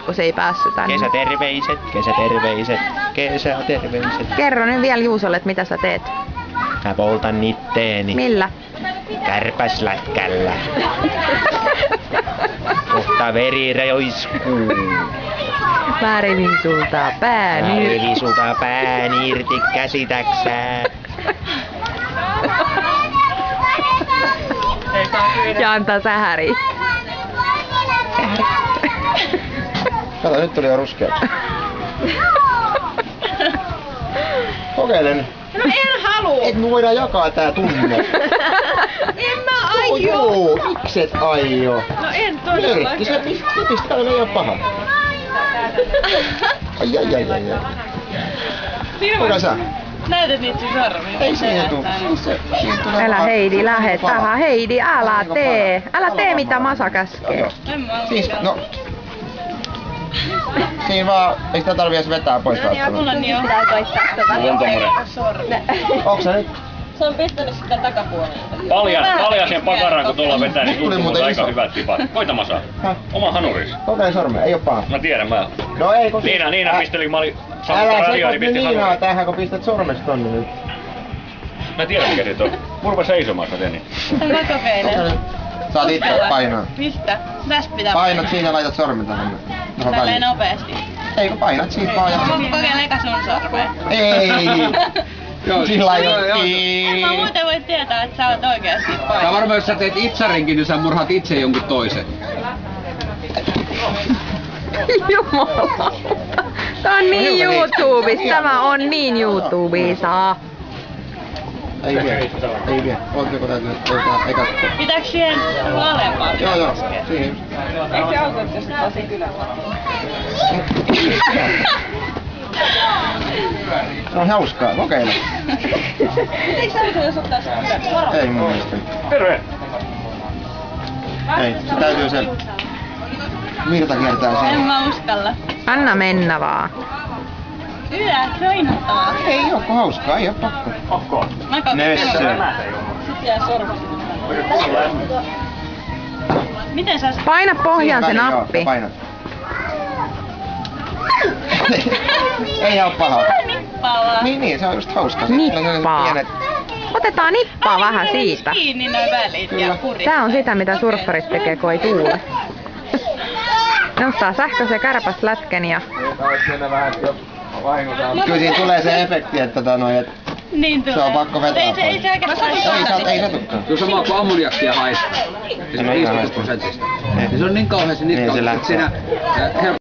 kun se ei päässyt tänne. Kesäterveiset, kesäterveiset, kesäterveiset. Kerro nyt vielä Juusolle, että mitä sä teet. Mä poltan itteeni. Millä? Kärpäslätkällä. Kohta veri roiskuu. Mä revin sulta pään Mä irti. revin sulta pään irti, käsitäksää. Ja antaa sähäri. Kato, nyt tuli jo ruskea. Kokeile nyt. No en halua! Et me voidaan jakaa tää tunne. En mä aio! Joo, mikset aio? No en todellakaan. Merkki, se pistää aina ihan paha. Ai. Kuka sä? Näytät niitä sun sormia. Ei siihen tuu. Älä Heidi, lähet tähän. Heidi, älä tee. Älä tee mitä Masa käskee. En mä Siis, no. Siinä vaan, ei sitä tarvii edes vetää pois Mulla on niin pitää koittaa sormia. Onks sä nyt? Se on pistänyt sitä takapuolelle. Paljasen pakaran kun tuolla vetää, niin Tuli tuntuu muuten aika iso. hyvät tipat. Koita Masa. Häh? Oma hanuris. Kokeile sormea, ei oo paha. Mä tiedän, mä... No ei kun... Niina pisteli, mä olin... Älä radioon, sekoit pisti Niinaa hanuris. tähän, kun pistät sormeks tonne nyt. Mä tiedän mikä sit on. Murpa seisomaan sä niin. Mä kokeilen. Saat itse painaa. Mistä? Tästä pitää Painat siinä ja laitat sormen tähän. Tälleen nopeasti. Ei kun painat siitä vaan ja... Mä kokeilen eka sun sormea. Ei! Sillä lailla. En mä muuten voi tietää, että sä oot oikeesti Tää painaa. varmaan jos sä teet itsarinkin, niin sä murhat itse jonkun toisen. Jumala. Tää on niin YouTubessa. Tämä on niin YouTubessa. Ei vie. Oikeeko täytyy ottaa eka? Pitääks siihen alempaa? Joo. Siihen just. Eikö se auto jos tosi kyllä? Se on hauskaa, kokeile. Eikö sä auto jos ottaa sen Ei mun mielestä. Terve! Ei, se täytyy sen. Virta kiertää En sen. mä uskalla. Anna mennä vaan. Kyllä, se on inhottavaa. Ei oo hauskaa, ei oo pakko. Pakko. Mä kokeilen. Nössö. Sitten jää sormus. Miten sä... Paina pohjaan se Siinä väliin, nappi. Joo, painat. Ei oo paha. Nippaa vaan. Niin, se on just hauska. Nippaa. Otetaan nippaa vähän siitä. Kiinni noin välit ja puristaa. Tää on sitä, mitä surffarit tekee, kun ei tuule. Ne ottaa sähköisen kärpäslätken ja... Kyllä siinä tulee se efekti, että Niin tulee. se on pakko vetää Ei se oikeastaan ei satukaan. Se on sama kuin ammoniakkia haistaa. Ja se on 15%. Ja se on niin kauhean se nitka, Niin se että lähtee. siinä